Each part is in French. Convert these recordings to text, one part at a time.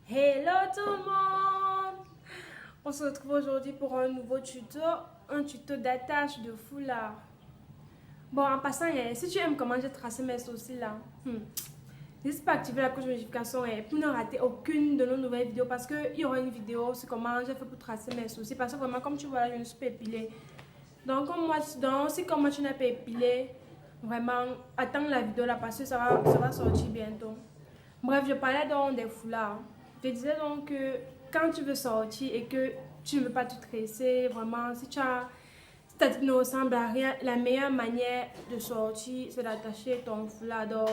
Hello tout le monde! On se retrouve aujourd'hui pour un nouveau tuto, un tuto d'attache de foulard. Bon, en passant, si tu aimes comment j'ai tracé mes sourcils là, n'hésite pas à activer la cloche de notification pour ne rater aucune de nos nouvelles vidéos parce qu'il y aura une vidéo sur comment j'ai fait pour tracer mes sourcils. Parce que vraiment, comme tu vois là, je ne suis pas épilée. Donc, comme tu n'as pas épilé, vraiment, attends la vidéo là parce que ça va sortir bientôt. Bref, je parlais donc des foulards. Je disais donc que quand tu veux sortir et que tu ne veux pas te tresser, vraiment, si ta tête ne ressemble à rien, la meilleure manière de sortir, c'est d'attacher ton foulard. Donc,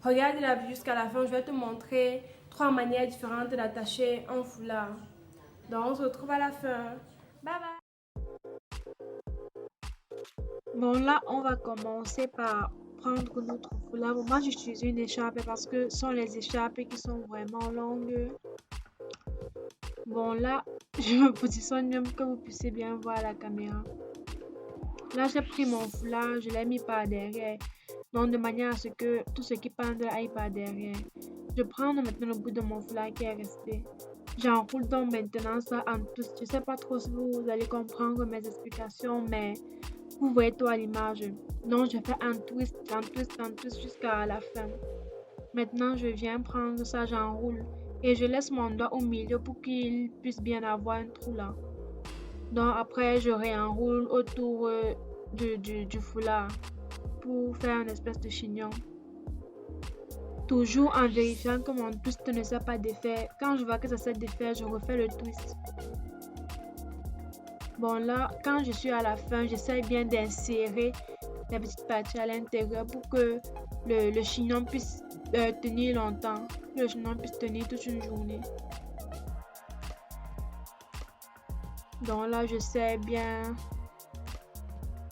regarde la vidéo jusqu'à la fin, je vais te montrer 3 manières différentes d'attacher un foulard. Donc, on se retrouve à la fin. Bye bye! Bon, là, on va commencer par prendre notre foulard. Bon, moi, j'utilise une écharpe parce que ce sont les écharpes qui sont vraiment longues. Bon, là, je me positionne même que vous puissiez bien voir la caméra. Là, j'ai pris mon foulard, je l'ai mis par derrière. Donc, de manière à ce que tout ce qui pend aille par derrière. Je prends maintenant le bout de mon foulard qui est resté. J'enroule donc maintenant ça en twist. Je ne sais pas trop si vous allez comprendre mes explications, mais vous voyez tout à l'image. Donc, je fais un twist, un twist, un twist jusqu'à la fin. Maintenant, je viens prendre ça, j'enroule. Et je laisse mon doigt au milieu pour qu'il puisse bien avoir un trou là. Donc, après, je réenroule autour du foulard pour faire une espèce de chignon. Toujours en vérifiant que mon twist ne s'est pas défait. Quand je vois que ça s'est défait, je refais le twist. Bon là, quand je suis à la fin, j'essaie bien d'insérer la petite partie à l'intérieur pour que le chignon puisse tenir longtemps. Que le chignon puisse tenir toute une journée. Donc là, je sais bien.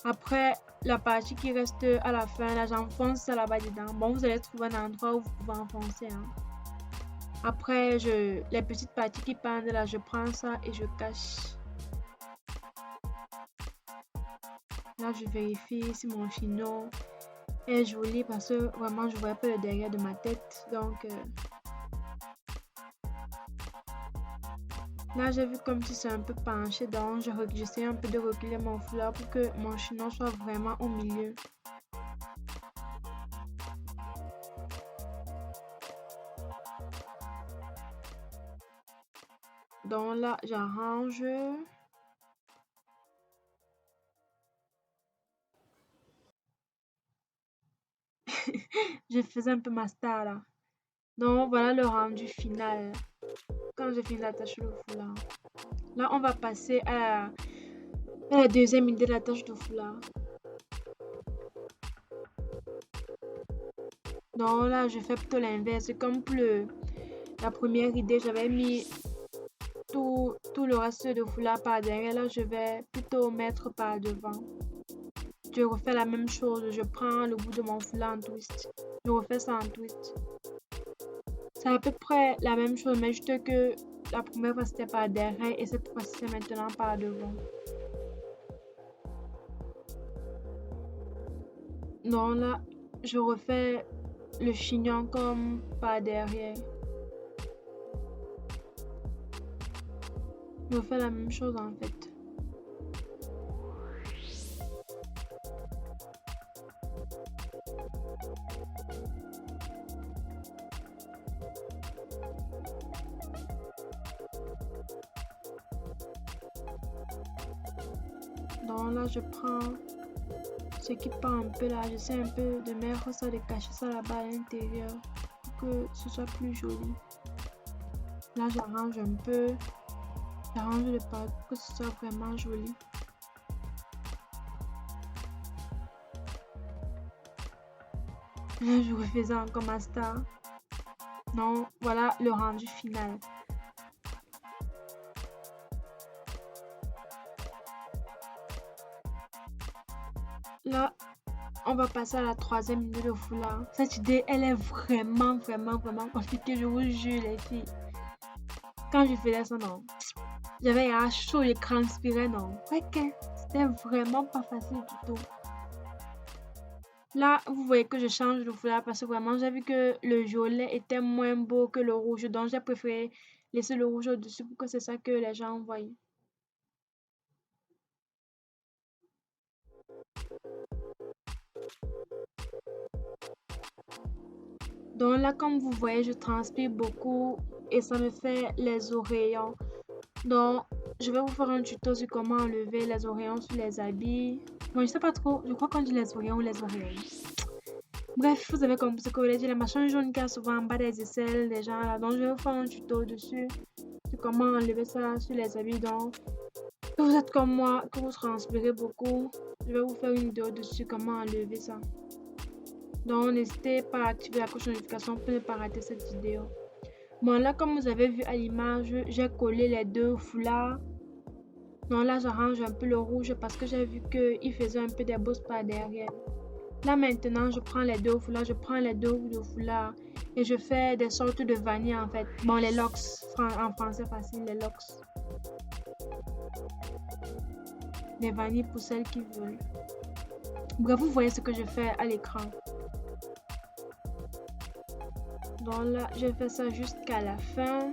Après, la partie qui reste à la fin, là, j'enfonce ça là-bas dedans. Bon, vous allez trouver un endroit où vous pouvez enfoncer. Hein. Après, les petites parties qui pendent là, je prends ça et je cache. Là, je vérifie si mon chignon est joli parce que vraiment, je vois pas le derrière de ma tête. Donc, là, j'ai vu comme si c'est un peu penché. Donc, j'essaie un peu de reculer mon foulard pour que mon chignon soit vraiment au milieu. Donc là, j'arrange. Je faisais un peu ma star là. Donc voilà le rendu final. Quand j'ai fini d'attacher le foulard. Là, on va passer à la deuxième idée d'attache de foulard. Donc là, je fais plutôt l'inverse. Comme pour la première idée, j'avais mis tout le reste de foulard par derrière. Là, je vais plutôt mettre par devant. Je refais la même chose. Je prends le bout de mon foulard en twist. Je refais ça en twist. C'est à peu près la même chose, mais juste que la première fois c'était par derrière et cette fois-ci c'est maintenant par devant. Donc là, je refais le chignon comme par derrière. Je refais la même chose en fait. Donc là, je prends ce qui pend un peu là, j'essaie un peu de mettre ça, de cacher ça là-bas à l'intérieur pour que ce soit plus joli. Là, j'arrange un peu, j'arrange le partout pour que ce soit vraiment joli. Là, je refaisais encore ma star. Non, voilà le rendu final. Là, on va passer à la troisième idée de foulard. Cette idée, elle est vraiment compliquée, je vous jure les filles. Quand je faisais ça, non. J'avais un chaud, je transpirais, non. Ok, c'était vraiment pas facile du tout. Là, vous voyez que je change de foulard parce que vraiment, j'ai vu que le violet était moins beau que le rouge. Donc, j'ai préféré laisser le rouge au-dessus pour que c'est ça que les gens voient. Donc là, comme vous voyez, je transpire beaucoup et ça me fait les oreillons. Donc, je vais vous faire un tuto sur comment enlever les oreillons sur les habits. Bon, je sais pas trop, je crois qu'on dit les oreillons ou les oreilles. Bref, vous avez compris ce que vous voulez dire, les machins jaunes qu'il y a souvent en bas des aisselles des gens là. Donc, je vais vous faire un tuto dessus sur comment enlever ça sur les habits. Donc, si vous êtes comme moi, que vous transpirez beaucoup, je vais vous faire une vidéo dessus comment enlever ça. Donc, n'hésitez pas à activer la cloche de notification pour ne pas rater cette vidéo. Bon, là, comme vous avez vu à l'image, j'ai collé les deux foulards. Donc là, j'arrange un peu le rouge parce que j'ai vu qu'il faisait un peu des bosses par derrière. Là, maintenant, je prends les deux foulards, je prends les deux foulards et je fais des sortes de vanille en fait. Bon, les locks, en français facile, les locks. Les vanilles pour celles qui veulent. Bref, vous voyez ce que je fais à l'écran. Donc là, je fais ça jusqu'à la fin.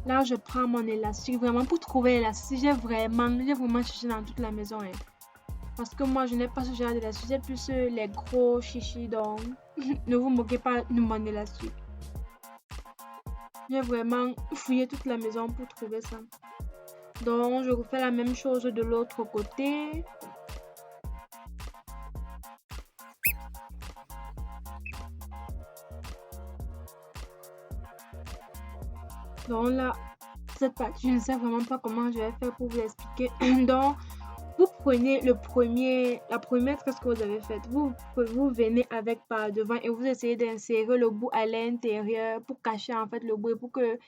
Là, je prends mon élastique vraiment pour trouver l'élastique. J'ai vraiment cherché dans toute la maison. Hein. Parce que moi, je n'ai pas ce genre d'élastique. J'ai plus les gros chichis. Donc, ne vous moquez pas de mon élastique. J'ai vraiment fouillé toute la maison pour trouver ça. Donc, je refais la même chose de l'autre côté. Donc là, cette partie, je ne sais vraiment pas comment je vais faire pour vous expliquer. Donc, vous prenez la première tresse que vous avez faite. Vous venez avec par devant et vous essayez d'insérer le bout à l'intérieur pour cacher en fait le bout et pour que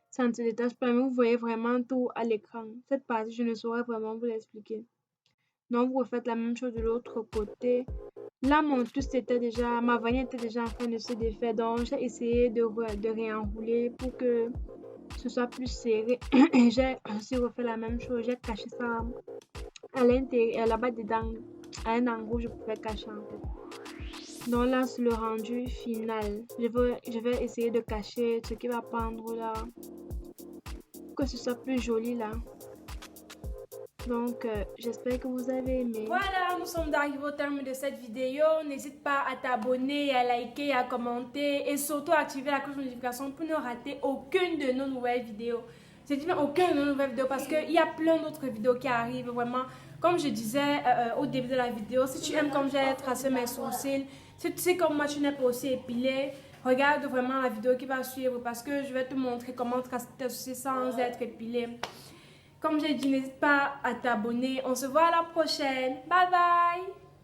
ça ne se détache pas. Mais vous voyez vraiment tout à l'écran. Cette partie, je ne saurais vraiment vous l'expliquer. Donc, vous refaites la même chose de l'autre côté. Là, ma vanille était déjà en train de se défaire. Donc, j'ai essayé de réenrouler pour que ce soit plus serré. Et j'ai aussi refait la même chose. J'ai caché ça à l'intérieur, là-bas dedans, à un endroit où je pouvais cacher en fait. Donc là, c'est le rendu final. Je vais essayer de cacher ce qui va pendre là, pour que ce soit plus joli là. Donc, j'espère que vous avez aimé. Voilà, nous sommes arrivés au terme de cette vidéo. N'hésite pas à t'abonner, à liker, à commenter et surtout à activer la cloche de notification pour ne rater aucune de nos nouvelles vidéos. C'est dit aucune de nos nouvelles vidéos parce qu'il y a plein d'autres vidéos qui arrivent vraiment. Comme je disais au début de la vidéo, si tu aimes comme j'ai tracé mes sourcils, si tu sais comme moi tu n'es pas aussi épilé, regarde vraiment la vidéo qui va suivre parce que je vais te montrer comment tracer tes sourcils sans être épilé. Comme j'ai dit, n'hésite pas à t'abonner. On se voit à la prochaine. Bye bye!